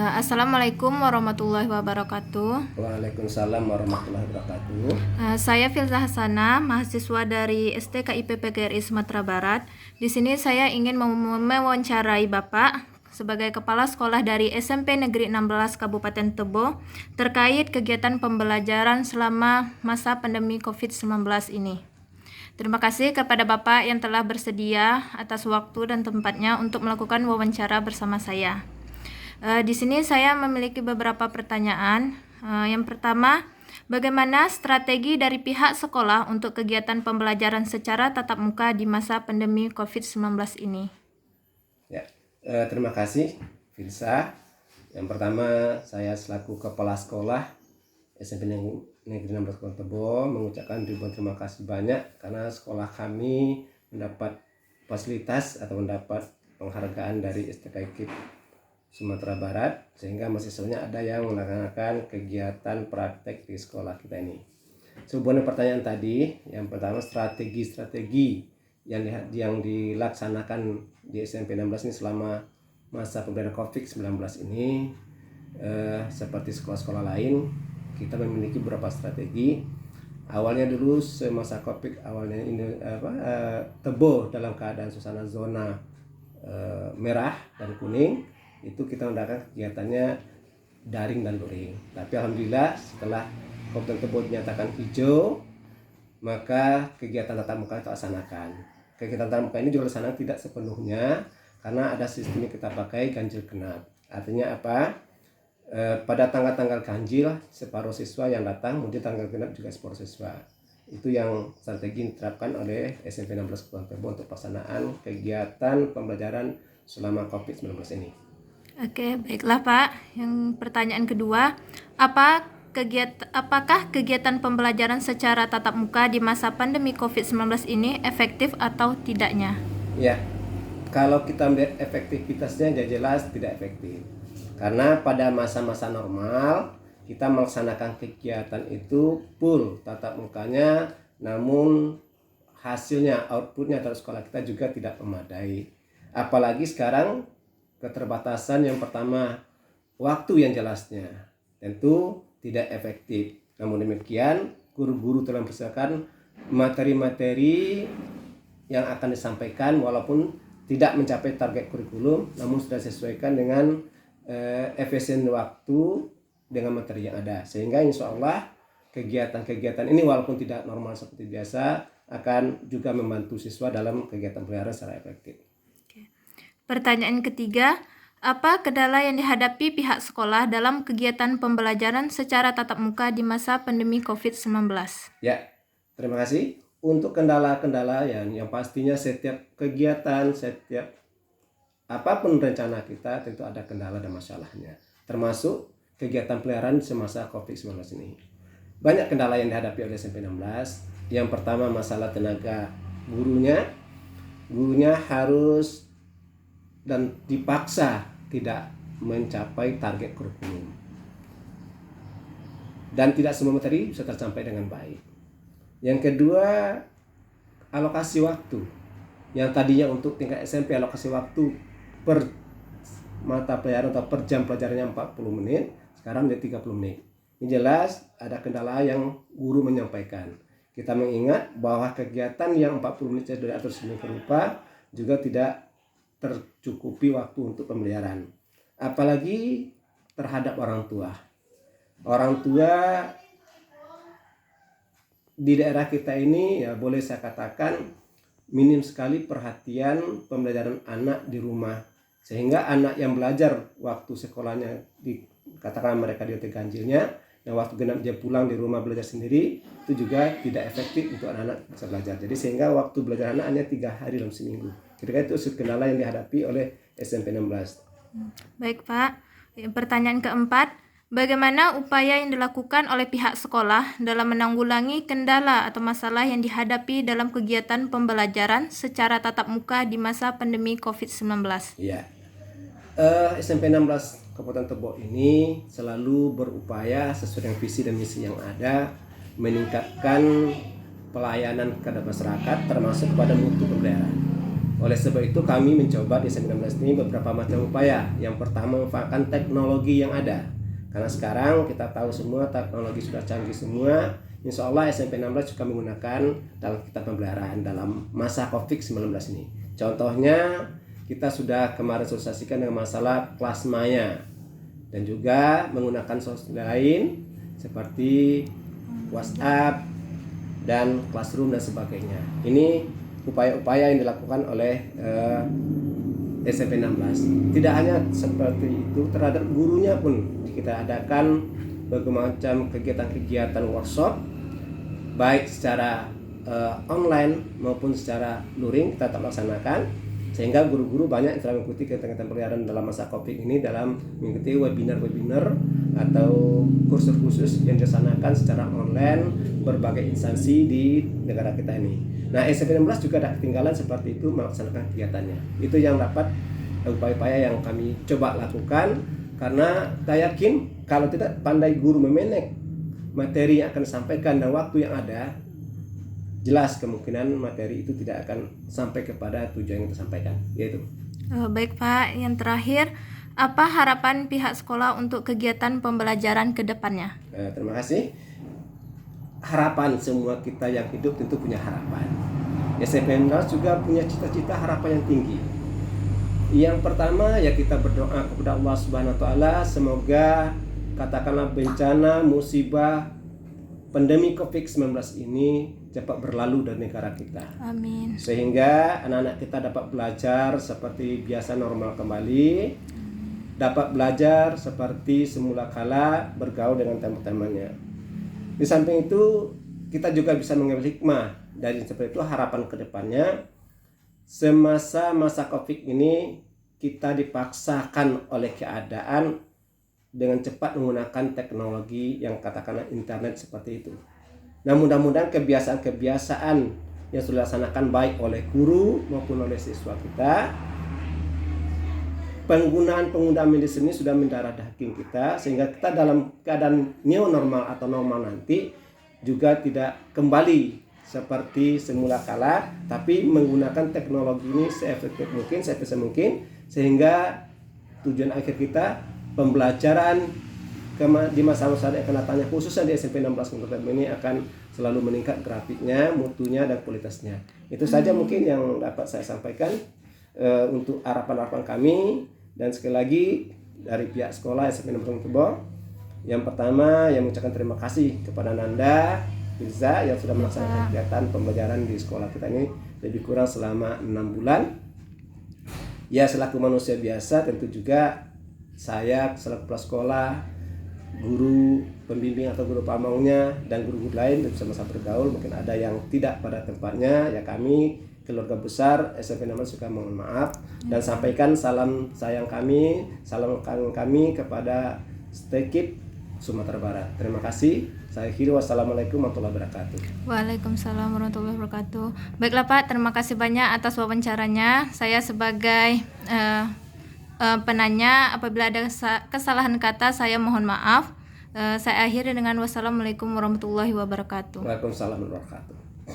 Assalamualaikum warahmatullahi wabarakatuh. Waalaikumsalam warahmatullahi wabarakatuh. Saya Filza Hasanah, mahasiswa dari STKIP PGRI Sumatera Barat. Di sini saya ingin mewawancarai Bapak sebagai Kepala Sekolah dari SMP Negeri 16 Kabupaten Tebo terkait kegiatan pembelajaran selama masa pandemi COVID-19 ini. Terima kasih kepada Bapak yang telah bersedia atas waktu dan tempatnya untuk melakukan wawancara bersama saya. Di sini saya memiliki beberapa pertanyaan. Yang pertama, bagaimana strategi dari pihak sekolah untuk kegiatan pembelajaran secara tatap muka di masa pandemi COVID-19 ini? Ya, terima kasih, Filsa. Yang pertama, saya selaku Kepala Sekolah SMP Negeri 16 Kota Tebo mengucapkan ribuan terima kasih banyak karena sekolah kami mendapat fasilitas atau mendapat penghargaan dari STKIP Sumatera Barat, sehingga mahasiswanya ada yang melaksanakan kegiatan praktek di sekolah kita ini. Sehubungan pertanyaan tadi, yang pertama strategi yang dilaksanakan di SMP 16 ini selama masa pembelajaran COVID-19 ini, seperti sekolah-sekolah lain, kita memiliki beberapa strategi. Awalnya dulu semasa COVID, Tebo dalam keadaan suasana zona merah dan kuning. Itu kita mengadakan kegiatannya daring dan luring. Tapi alhamdulillah setelah Kabupaten Tebo dinyatakan hijau, maka kegiatan tatap muka itu laksanakan. Kegiatan tatap muka ini juga laksanakan tidak sepenuhnya karena ada sistem yang kita pakai ganjil genap. Artinya apa? Pada tanggal-tanggal ganjil separuh siswa yang datang, kemudian tanggal genap juga separuh siswa. Itu yang strategi yang diterapkan oleh SMP 16 Kabupaten Tebo untuk pelaksanaan kegiatan pembelajaran selama COVID-19 ini. Oke, baiklah Pak. Yang pertanyaan kedua, apakah kegiatan pembelajaran secara tatap muka di masa pandemi COVID-19 ini efektif atau tidaknya? Ya, kalau kita melihat efektivitasnya jelas tidak efektif. Karena pada masa-masa normal kita melaksanakan kegiatan itu full tatap mukanya, namun hasilnya, outputnya dari sekolah kita juga tidak memadai. Apalagi sekarang keterbatasan yang pertama, waktu yang jelasnya tentu tidak efektif. Namun demikian, guru-guru telah mempersiapkan materi-materi yang akan disampaikan walaupun tidak mencapai target kurikulum, namun sudah disesuaikan dengan efisien waktu dengan materi yang ada. Sehingga insya Allah kegiatan-kegiatan ini walaupun tidak normal seperti biasa akan juga membantu siswa dalam kegiatan pembelajaran secara efektif. Pertanyaan ketiga, apa kendala yang dihadapi pihak sekolah dalam kegiatan pembelajaran secara tatap muka di masa pandemi COVID-19? Ya, terima kasih. Untuk kendala-kendala yang pastinya setiap kegiatan, setiap apapun rencana kita tentu ada kendala dan masalahnya. Termasuk kegiatan pembelajaran semasa COVID-19 ini. Banyak kendala yang dihadapi oleh SMP 16. Yang pertama masalah tenaga gurunya. Gurunya harus dan dipaksa tidak mencapai target kurikulum. Dan tidak semua materi bisa tercapai dengan baik. Yang kedua, alokasi waktu. Yang tadinya untuk tingkat SMP alokasi waktu per mata pelajaran atau per jam pelajarannya 40 menit, sekarang menjadi 30 menit. Ini jelas ada kendala yang guru menyampaikan. Kita mengingat bahwa kegiatan yang 40 menit sudah diatur sedemikian rupa juga tidak tercukupi waktu untuk pembelajaran. Apalagi terhadap orang tua. Orang tua di daerah kita ini ya boleh saya katakan minim sekali perhatian pembelajaran anak di rumah. Sehingga anak yang belajar waktu sekolahnya dikatakan mereka di ganjilnya, yang waktu genap dia pulang di rumah belajar sendiri, itu juga tidak efektif untuk anak-anak bisa belajar. Jadi sehingga waktu belajar anak hanya 3 hari dalam seminggu. Kira-kira itu kendala yang dihadapi oleh SMP 16. Baik Pak. Pertanyaan keempat, bagaimana upaya yang dilakukan oleh pihak sekolah dalam menanggulangi kendala atau masalah yang dihadapi dalam kegiatan pembelajaran secara tatap muka di masa pandemi COVID-19? Ya, SMP 16 Kabupaten Tebo ini selalu berupaya sesuai dengan visi dan misi yang ada meningkatkan pelayanan kepada masyarakat termasuk kepada mutu pembelajaran. Oleh sebab itu kami mencoba di SMP 16 ini beberapa macam upaya. Yang pertama, memanfaatkan teknologi yang ada. Karena sekarang kita tahu semua teknologi sudah canggih semua. Insya Allah SMP 16 juga menggunakan dalam kita pembelajaran dalam masa COVID-19 ini. Contohnya kita sudah kemarin sosialisasikan dengan masalah kelas maya dan juga menggunakan sosial lain seperti WhatsApp dan Classroom dan sebagainya. Ini upaya-upaya yang dilakukan oleh SMP 16. Tidak hanya seperti itu, terhadap gurunya pun kita adakan berbagai macam kegiatan-kegiatan workshop, baik secara online maupun secara luring kita tetap laksanakan, sehingga guru-guru banyak yang telah mengikuti kegiatan pembelajaran dalam masa COVID ini dalam mengikuti webinar-webinar atau kursus khusus yang dilaksanakan secara online berbagai instansi di negara kita ini. Nah, SMP 16 juga tidak ketinggalan seperti itu melaksanakan kegiatannya. Itu yang dapat upaya-upaya yang kami coba lakukan, karena saya yakin kalau tidak pandai guru memanage materi yang akan disampaikan dan waktu yang ada, jelas kemungkinan materi itu tidak akan sampai kepada tujuan yang disampaikan, yaitu. Baik Pak, yang terakhir, apa harapan pihak sekolah untuk kegiatan pembelajaran ke depannya? Terima kasih. Harapan semua kita yang hidup tentu punya harapan. SMP 16 juga punya cita-cita harapan yang tinggi. Yang pertama ya kita berdoa kepada Allah Subhanahu wa taala, semoga katakanlah bencana, musibah, pandemi COVID-19 ini cepat berlalu dari negara kita. Amin. Sehingga anak-anak kita dapat belajar seperti biasa normal kembali, dapat belajar seperti semula kala bergaul dengan teman-temannya. Di samping itu kita juga bisa mengambil hikmah dari seperti itu. Harapan kedepannya, semasa masa COVID ini kita dipaksakan oleh keadaan dengan cepat menggunakan teknologi yang katakanlah internet seperti itu. Nah, mudah-mudahan kebiasaan-kebiasaan yang sudah dilaksanakan baik oleh guru maupun oleh siswa kita, penggunaan medis ini sudah mendarah daging kita, sehingga kita dalam keadaan new normal atau normal nanti juga tidak kembali seperti semula kala, tapi menggunakan teknologi ini seefektif mungkin, sebisa mungkin, sehingga tujuan akhir kita pembelajaran di masa-masa yang akan datangnya, khususnya di SMP 16 ini akan selalu meningkat grafiknya, mutunya, dan kualitasnya. Itu saja mungkin yang dapat saya sampaikan untuk harapan-harapan kami. Dan sekali lagi dari pihak sekolah SMP 16 Kebo, yang pertama yang mengucapkan terima kasih kepada Nanda Firza yang sudah melaksanakan kegiatan pembelajaran di sekolah kita ini lebih kurang selama 6 bulan. Ya, selaku manusia biasa tentu juga saya selaku kepala sekolah, guru pembimbing atau guru pamongnya dan guru-guru lain bersama-sama bergaul, mungkin ada yang tidak pada tempatnya, ya kami keluarga besar SMP 16 suka mohon maaf dan sampaikan salam sayang kami, salam kangen kami kepada Stekip Sumatera Barat. Terima kasih. Saya akhiri, wassalamualaikum warahmatullahi wabarakatuh. Waalaikumsalam warahmatullahi wabarakatuh. Baiklah Pak, terima kasih banyak atas wawancaranya. Saya sebagai penanya, apabila ada kesalahan kata saya mohon maaf. Saya akhiri dengan wassalamualaikum warahmatullahi wabarakatuh. Waalaikumsalam warahmatullahi wabarakatuh.